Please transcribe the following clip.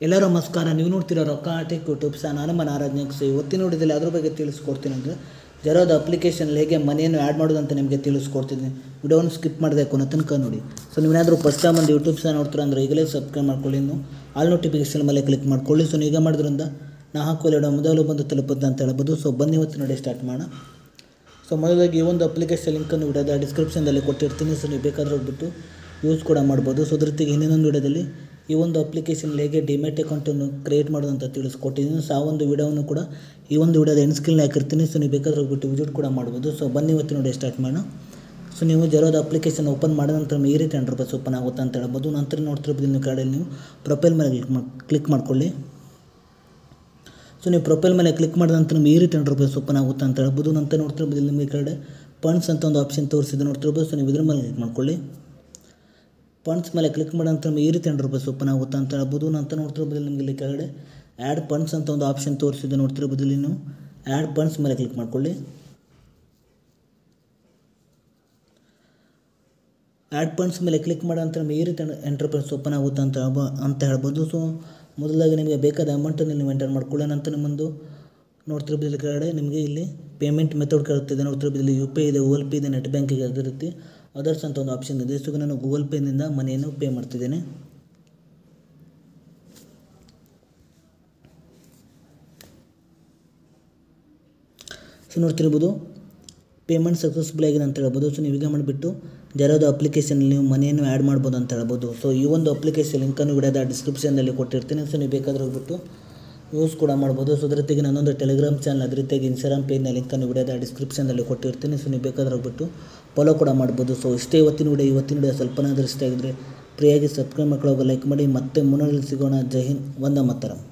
ಎಲ್ಲರೂ ನಮಸ್ಕಾರ. ನೀವು ನೋಡ್ತಿರೋ ರೊಕ್ಕ ಟೆಕ್ ಯೂಟ್ಯೂಬ್ ನಾನು ನಮ್ಮ ಆರಾಧನೆಗೆ ಇವತ್ತಿನ ವಿಡಿಯೋದಲ್ಲಿ ಅದ್ರ ಬಗ್ಗೆ ತಿಳಿಸ್ಕೊಡ್ತೀನಿ. ಅಂದರೆ ಜೆರೋದ ಅಪ್ಲಿಕೇಶನ್ ಹೇಗೆ ಮನೆಯನ್ನು ಆ್ಯಡ್ ಮಾಡೋದಂತ ನಿಮಗೆ ತಿಳಿಸ್ಕೊಡ್ತೀನಿ. ವಿಡಿಯೋವನ್ನು ಸ್ಕಿಪ್ ಮಾಡದೆ ಕೊನೆ ತನಕ ನೋಡಿ. ಸೊ ನೀವೇನಾದರೂ ಫಸ್ಟ್ ಟೈಮ್ ಒಂದು ಯೂಟ್ಯೂಬ್ ಚಾನಲ್ ನೋಡ್ತೀರಾ ಅಂದರೆ ಈಗಲೇ ಸಬ್ಸ್ಕ್ರೈಬ್ ಮಾಡ್ಕೊಳ್ಳಿ. ಇನ್ನು ಆಲ್ ನೋಟಿಫಿಕೇಶನ್ ಮೇಲೆ ಕ್ಲಿಕ್ ಮಾಡ್ಕೊಳ್ಳಿ. ಸೊ ಈಗ ಮಾಡೋದ್ರಿಂದ ನಾ ಹಾಕೋ ವಿಡಿಯೋ ಮೊದಲು ಬಂದು ತಲುಪುತ್ತೆ ಅಂತ ಹೇಳ್ಬೋದು. ಸೊ ಬನ್ನಿ ಇವತ್ತು ನೋಡಿ ಸ್ಟಾರ್ಟ್ ಮಾಡೋಣ. ಸೊ ಮೊದಲಾಗಿ ಈ ಒಂದು ಅಪ್ಲಿಕೇಶನ್ ಲಿಂಕನ್ನು ವಿಡಿಯೋದ ಡಿಸ್ಕ್ರಿಪ್ಷನ್ದಲ್ಲಿ ಕೊಟ್ಟಿರ್ತೀನಿ. ಸೊ ನೀವು ಬೇಕಾದ್ರೆ ಹೋಗ್ಬಿಟ್ಟು ಯೂಸ್ ಕೂಡ ಮಾಡ್ಬೋದು. ಸೊ ಅದ್ರ ಜೊತೆಗೆ ಇನ್ನೊಂದು ವಿಡಿಯೋದಲ್ಲಿ ಈ ಒಂದು ಅಪ್ಲಿಕೇಶನ್ ಹೇಗೆ ಡಿಮ್ಯಾಟ್ ಅಕೌಂಟನ್ನು ಕ್ರಿಯೇಟ್ ಮಾಡೋದಂತ ತಿಳಿಸ್ಕೊಟ್ಟಿದ್ದೀನಿ. ಸೊ ಆ ಒಂದು ವಿಡಿಯೋವನ್ನು ಕೂಡ ಈ ಒಂದು ವಿಡಿಯೋದ ಎಂಡ್ ಸ್ಕ್ರೀನ್ ಹಾಕಿರ್ತೀನಿ. ಸೊ ನೀವು ಬೇಕಾದ್ರೆ ಹೋಗ್ಬಿಟ್ಟು ವಿಸಿಟ್ ಕೂಡ ಮಾಡ್ಬೋದು. ಸೊ ಬನ್ನಿ ಇವತ್ತು ನೋಡಿ ಸ್ಟಾರ್ಟ್ ಮಾಡೋಣ. ಸೊ ನೀವು ಜೆರೋದ ಅಪ್ಲಿಕೇಶನ್ ಓಪನ್ ಮಾಡಿದ ನಂತರ ಈ ರೀತಿ ಇಂಟರ್ಫೇಸ್ ಓಪನ್ ಆಗುತ್ತೆ ಅಂತ ಹೇಳ್ಬೋದು. ನಂತರ ನೋಡ್ತಿರ್ಬೋದು ನೀವು ಕಡೆ ನೀವು ಪ್ರೊಫೈಲ್ ಮೇಲೆ ಕ್ಲಿಕ್ ಮಾಡ್ಕೊಳ್ಳಿ. ಸೊ ನೀವು ಪ್ರೊಫೈಲ್ ಮೇಲೆ ಕ್ಲಿಕ್ ಮಾಡಿದ ನಂತರ ಈ ರೀತಿ ಇಂಟರ್ಫೇಸ್ ಓಪನ್ ಆಗುತ್ತೆ ಅಂತ ಹೇಳ್ಬೋದು. ನಂತರ ನೋಡ್ತಿರ್ಬೋದು ನಿಮಗೆ ಕಡೆ ಫಂಡ್ಸ್ ಅಂತ ಒಂದು ಆಪ್ಷನ್ ತೋರಿಸಿದ್ದು ನೋಡ್ತಿರ್ಬೋದು. ಸೊ ನೀವು ಇದ್ರ ಮೇಲೆ ಕ್ಲಿಕ್ ಮಾಡ್ಕೊಳ್ಳಿ. ಫಂಡ್ಸ್ ಮೇಲೆ ಕ್ಲಿಕ್ ಮಾಡಿದ ನಂತರ ಈ ರೀತಿ ಇಂಟರ್ಫೇಸ್ ಓಪನ್ ಆಗುತ್ತೆ ಅಂತ ಹೇಳ್ಬೋದು. ನಂತರ ನೋಡ್ತಿರ್ಬೋದು ನಿಮಗೆ ಇಲ್ಲಿ ಕೆಳಗಡೆ ಆ್ಯಡ್ ಫಂಡ್ಸ್ ಅಂತ ಒಂದು ಆಪ್ಷನ್ ತೋರಿಸಿದ್ದು ನೋಡ್ತಿರ್ಬೋದು. ಇಲ್ಲಿ ನೀವು ಆ್ಯಡ್ ಫಂಡ್ಸ್ ಮೇಲೆ ಕ್ಲಿಕ್ ಮಾಡ್ಕೊಳ್ಳಿ. ಆ್ಯಡ್ ಫಂಡ್ಸ್ ಮೇಲೆ ಕ್ಲಿಕ್ ಮಾಡಿದ ನಂತರ ಈ ರೀತಿ ಇಂಟರ್ಫೇಸ್ ಓಪನ್ ಆಗುತ್ತೆ ಅಂತ ಹೇಳ್ಬೋದು. ಸೊ ಮೊದಲಾಗಿ ನಿಮಗೆ ಬೇಕಾದ ಅಮೌಂಟನ್ನು ನೀವು ಎಂಟರ್ ಮಾಡ್ಕೊಳ್ಳಿ. ನಂತರ ನಿಮ್ಮೊಂದು ನೋಡ್ತಿರ್ಬೋದು ಇಲ್ಲಿ ಕೆಳಗಡೆ ನಿಮಗೆ ಇಲ್ಲಿ ಪೇಮೆಂಟ್ ಮೆಥಡ್ ಕೇಳುತ್ತಿದೆ ನೋಡ್ತಿರ್ಬೋದು. ಇಲ್ಲಿ ಯು ಪಿ ಐ ಇದೆ, ಗೂಗಲ್ ಪೇ ಇದೆ, ನೆಟ್ ಬ್ಯಾಂಕಿಗೆ ಅದೇ ರೀತಿ ಅದರ್ಸ್ ಅಂತ ಒಂದು ಆಪ್ಷನ್ ಇದೆ. ಸೊ ನಾನು ಗೂಗಲ್ ಪೇನಿಂದ ಮನಿಯನ್ನು ಪೇ ಮಾಡ್ತಿದ್ದೇನೆ. ಸೊ ನೋಡ್ತಿರ್ಬೋದು ಪೇಮೆಂಟ್ ಸಕ್ಸಸ್ಫುಲ್ ಆಗಿದೆ ಅಂತ ಹೇಳ್ಬೋದು. ಸೊ ನೀವೀಗ ಮಾಡಿಬಿಟ್ಟು ಜೆರೋದ ಅಪ್ಲಿಕೇಶನಲ್ಲಿ ನೀವು ಮನಿಯನ್ನು ಆ್ಯಡ್ ಮಾಡ್ಬೋದು ಅಂತ ಹೇಳ್ಬೋದು. ಸೊ ಈ ಒಂದು ಅಪ್ಲಿಕೇಶನ್ ಲಿಂಕನ್ನು ವಿಡಿಯೋದ ಡಿಸ್ಕ್ರಿಪ್ಷನ್ನಲ್ಲಿ ಕೊಟ್ಟಿರ್ತೀನಿ. ಸೊ ನೀವು ಬೇಕಾದ್ರೆ ಹೋಗ್ಬಿಟ್ಟು ಯೂಸ್ ಕೂಡ ಮಾಡ್ಬೋದು. ಸೊ ಅದ್ರ ಜೊತೆಗೆ ನನ್ನೊಂದು ಟೆಲಿಗ್ರಾಮ್ ಚಾನಲ್ ಅದ್ರ ಜೊತೆಗೆ ಇನ್ಸ್ಟಾಗ್ರಾಮ್ ಪೇಜ್ನ ಲಿಂಕನ್ನು ವಿಡಿಯೋದ ಡಿಸ್ಕ್ರಿಪ್ಷನ್ನಲ್ಲಿ ಕೊಟ್ಟಿರ್ತೀನಿ. ಸೊ ನೀವು ಬೇಕಾದ್ರೆ ಹೋಗ್ಬಿಟ್ಟು ಫಾಲೋ ಕೂಡ ಮಾಡ್ಬೋದು. ಸೊ ಇಷ್ಟೇ ಇವತ್ತಿನ ವಿಡಿಯೋ ಸ್ವಲ್ಪನಾದರೂ ಇಷ್ಟ ಆಗಿದ್ರೆ ಫ್ರೀಯಾಗಿ ಸಬ್ಸ್ಕ್ರೈಬ್ ಮಾಡ್ಕೊಳ್ಳೋಕೆ ಲೈಕ್ ಮಾಡಿ. ಮತ್ತೆ ಮುಂದೆ ಸಿಗೋಣ. ಜೈ ಹಿಂದ್, ವಂದೇ ಮಾತರಂ.